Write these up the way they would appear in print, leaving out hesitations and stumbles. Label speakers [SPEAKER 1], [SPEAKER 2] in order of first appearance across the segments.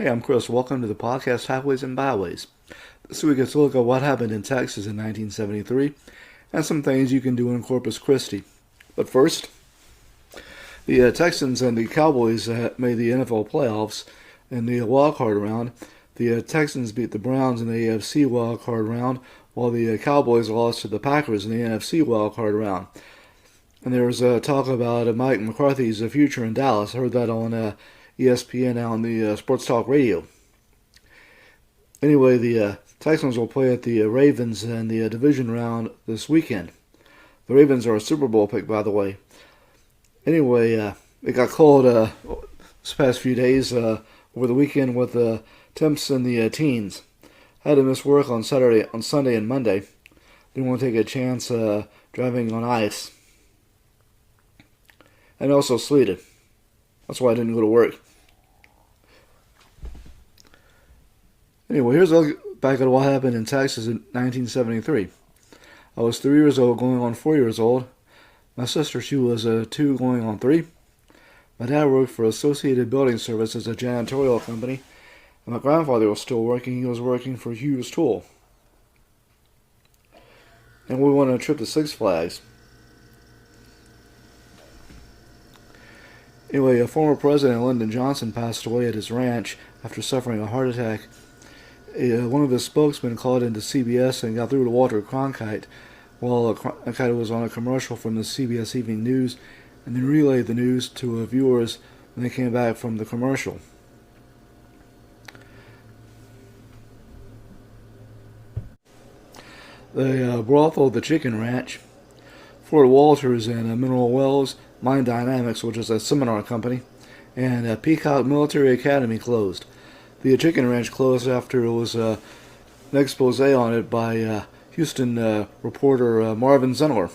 [SPEAKER 1] Hey, I'm Chris. Welcome to the podcast Highways and Byways. This week, let's look at what happened in Texas in 1973 and some things you can do in Corpus Christi. But first, the Texans and the Cowboys made the NFL playoffs in the wild card round. The Texans beat the Browns in the AFC wild card round, while the Cowboys lost to the Packers in the NFC wild card round. And there was talk about Mike McCarthy's future in Dallas. I heard that on ESPN on the Sports Talk Radio. Anyway, the Texans will play at the Ravens in the division round this weekend. The Ravens are a Super Bowl pick, by the way. Anyway, it got cold this past few days over the weekend with temps in the teens. Had to miss work on Sunday and Monday. Didn't want to take a chance driving on ice. And also sleeted. That's why I didn't go to work. Anyway, here's a look back at what happened in Texas in 1973. I was 3 years old, going on 4 years old. My sister, she was 2, going on 3. My dad worked for Associated Building Services, a janitorial company. And my grandfather was still working. He was working for Hughes Tool. And we went on a trip to Six Flags. Anyway, former President Lyndon Johnson passed away at his ranch after suffering a heart attack. One of his spokesmen called into CBS and got through to Walter Cronkite while Cronkite was on a commercial from the CBS Evening News, and then relayed the news to viewers when they came back from the commercial. The brothel, the Chicken Ranch, Fort Walters and Mineral Wells, Mind Dynamics, which is a seminar company, and Peacock Military Academy closed. The Chicken Ranch closed after it was an expose on it by Houston reporter Marvin Zenler.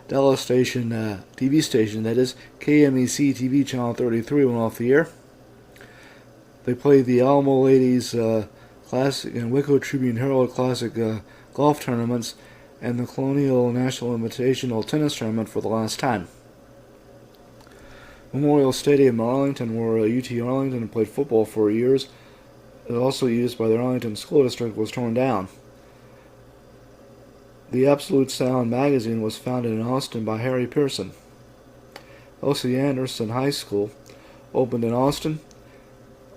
[SPEAKER 1] Dallas station, TV station, that is, KMEC TV Channel 33 went off the air. They played the Alamo Ladies Classic and Waco Tribune Herald Classic golf tournaments and the Colonial National Invitational Tennis Tournament for the last time. Memorial Stadium in Arlington, where UT Arlington played football for years, also used by the Arlington School District, was torn down. The Absolute Sound magazine was founded in Austin by Harry Pearson. Elsie Anderson High School opened in Austin.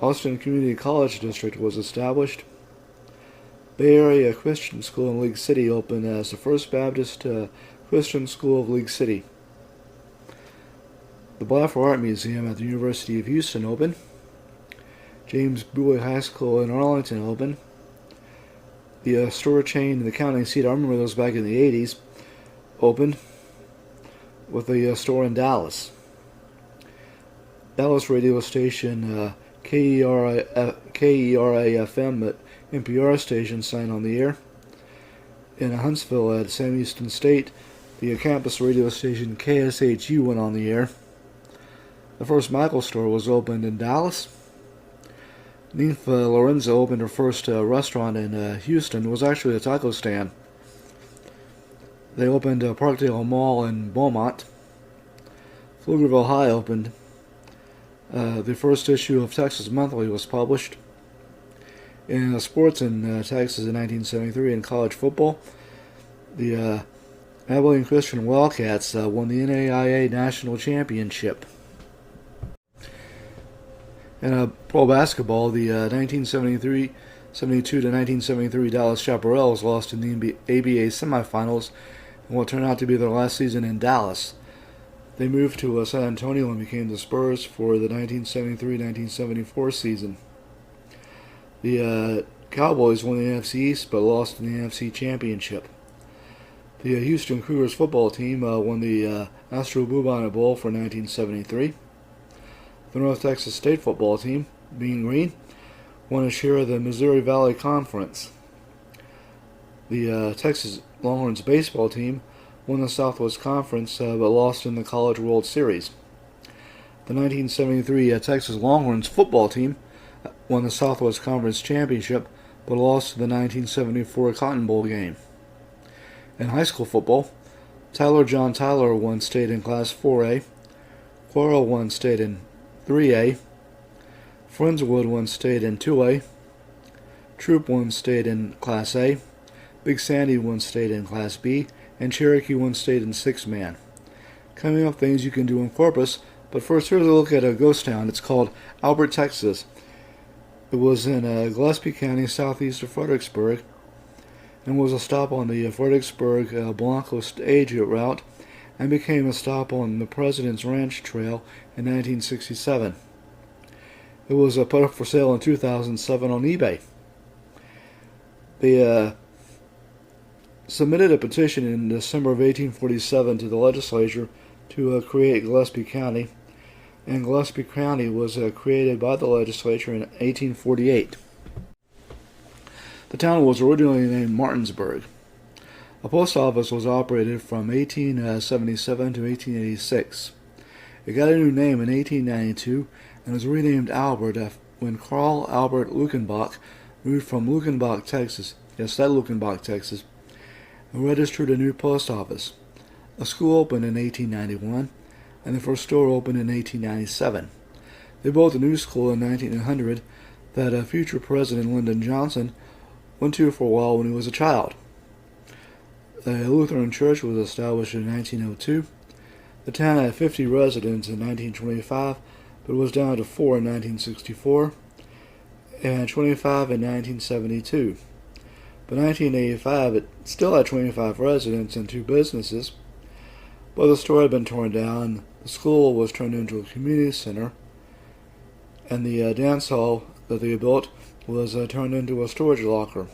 [SPEAKER 1] Austin Community College District was established. Bay Area Christian School in League City opened as the First Baptist Christian School of League City. The Blaffer Art Museum at the University of Houston opened. James Bowie High School in Arlington opened. The store chain in the county seat, I remember those back in the 80s, opened with a store in Dallas. Dallas radio station KERA-FM at NPR station signed on the air. In Huntsville at Sam Houston State, the campus radio station KSHU went on the air. The first Michael store was opened in Dallas. Nympha Lorenzo opened her first restaurant in Houston. It was actually a taco stand. They opened Parkdale Mall in Beaumont. Pflugerville High opened. The first issue of Texas Monthly was published. In sports in Texas in 1973 in college football, the Abilene Christian Wildcats won the NAIA National Championship. In pro basketball, the 1972 to 1973 Dallas Chaparrals lost in the ABA semifinals in what turned out to be their last season in Dallas. They moved to San Antonio and became the Spurs for the 1973-1974 season. The Cowboys won the NFC East but lost in the NFC Championship. The Houston Cougars football team won the Astro Bluebonnet Bowl for 1973. The North Texas State football team, being green, won a share of the Missouri Valley Conference. The Texas Longhorns baseball team won the Southwest Conference but lost in the College World Series. The 1973 Texas Longhorns football team won the Southwest Conference Championship but lost to the 1974 Cotton Bowl game. In high school football, John Tyler won state in Class 4A, Quarrel won state in 3A, Friendswood once stayed in 2A. Troop once stayed in Class A. Big Sandy once stayed in Class B. And Cherokee once stayed in 6-man. Coming up, things you can do in Corpus. But first, here's a look at a ghost town. It's called Albert, Texas. It was in Gillespie County, southeast of Fredericksburg, and was a stop on the Fredericksburg Blanco stage route, and became a stop on the President's Ranch Trail in 1967. It was put up for sale in 2007 on eBay. They submitted a petition in December of 1847 to the legislature to create Gillespie County, and Gillespie County was created by the legislature in 1848. The town was originally named Martinsburg. A post office was operated from 1877 to 1886. It got a new name in 1892 and was renamed Albert when Carl Albert Luckenbach moved from Luckenbach, Texas, yes, that Luckenbach, Texas, and registered a new post office. A school opened in 1891, and the first store opened in 1897. They built a new school in 1900 that future President Lyndon Johnson went to for a while when he was a child. A Lutheran church was established in 1902. The town had 50 residents in 1925, but was down to 4 in 1964, and 25 in 1972. By 1985, it still had 25 residents and 2 businesses, but the store had been torn down. The school was turned into a community center, and the dance hall that they built was turned into a storage locker.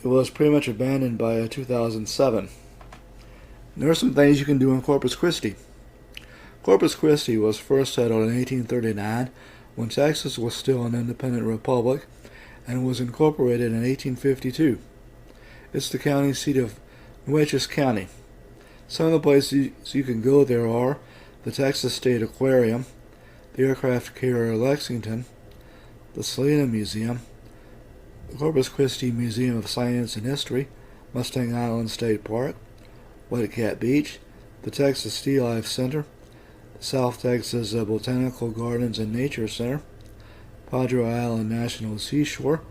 [SPEAKER 1] It was pretty much abandoned by 2007. There are some things you can do in Corpus Christi. Corpus Christi was first settled in 1839 when Texas was still an independent republic, and was incorporated in 1852. It's the county seat of Nueces County. Some of the places you can go there are the Texas State Aquarium, the aircraft carrier Lexington, the Salina Museum, the Corpus Christi Museum of Science and History, Mustang Island State Park, White Cat Beach, the Texas Sea Life Center, the South Texas Botanical Gardens and Nature Center, Padre Island National Seashore,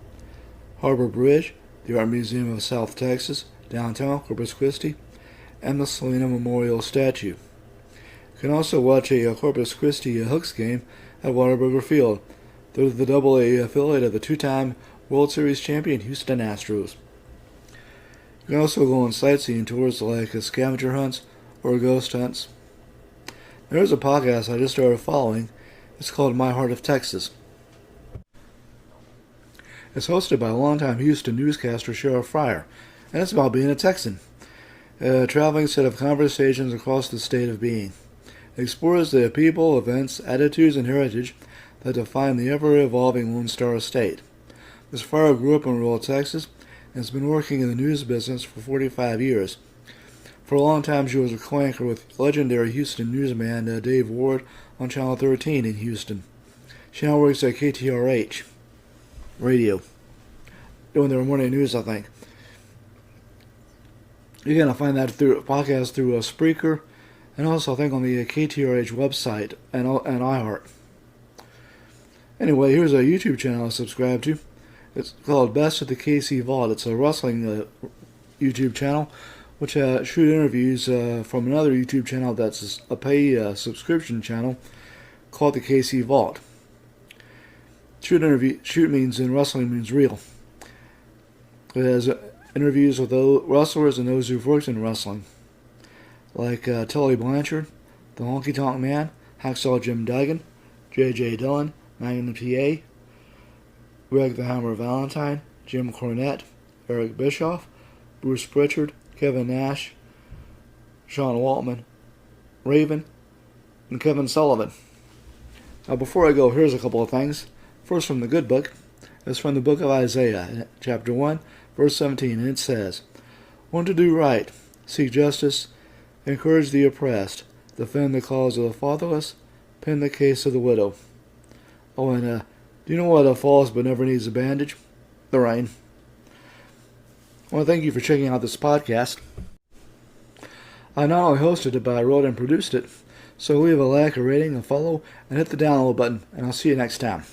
[SPEAKER 1] Harbor Bridge, the Art Museum of South Texas, downtown Corpus Christi, and the Salina Memorial Statue. You can also watch a Corpus Christi Hooks game at Whataburger Field. They're the AA affiliate of the 2-time World Series champion Houston Astros. You can also go on sightseeing tours like scavenger hunts or ghost hunts. There's a podcast I just started following. It's called My Heart of Texas. It's hosted by longtime Houston newscaster Sheriff Fryer, and it's about being a Texan. A traveling set of conversations across the state of being. It explores the people, events, attitudes, and heritage that define the ever-evolving Lone Star State. Ms. Fryer grew up in rural Texas and has been working in the news business for 45 years. For a long time, she was a co-anchor with legendary Houston newsman Dave Ward on Channel 13 in Houston. She now works at KTRH Radio, doing their morning news, I think. You're going to find that through a podcast through a Spreaker, and also I think on the KTRH website and iHeart. Anyway, here's a YouTube channel I subscribe to. It's called Best of the KC Vault. It's a wrestling YouTube channel, which shoot interviews from another YouTube channel that's a pay subscription channel called the KC Vault. Shoot means in wrestling means real. It has interviews with the wrestlers and those who've worked in wrestling, like Tully Blanchard, the Honky Tonk Man, Hacksaw Jim Duggan, J.J. Dillon, Magnum T.A., Greg the Hammer Valentine, Jim Cornette, Eric Bischoff, Bruce Pritchard, Kevin Nash, Sean Waltman, Raven, and Kevin Sullivan. Now, before I go, here's a couple of things. First, from the good book. It's from the book of Isaiah, chapter 1, verse 17, and it says, "Want to do right, seek justice, encourage the oppressed, defend the cause of the fatherless, pin the case of the widow." Oh, and do you know what falls but never needs a bandage? The rain. I want to thank you for checking out this podcast. I not only hosted it, but I wrote and produced it. So leave a like, a rating, a follow, and hit the download button, and I'll see you next time.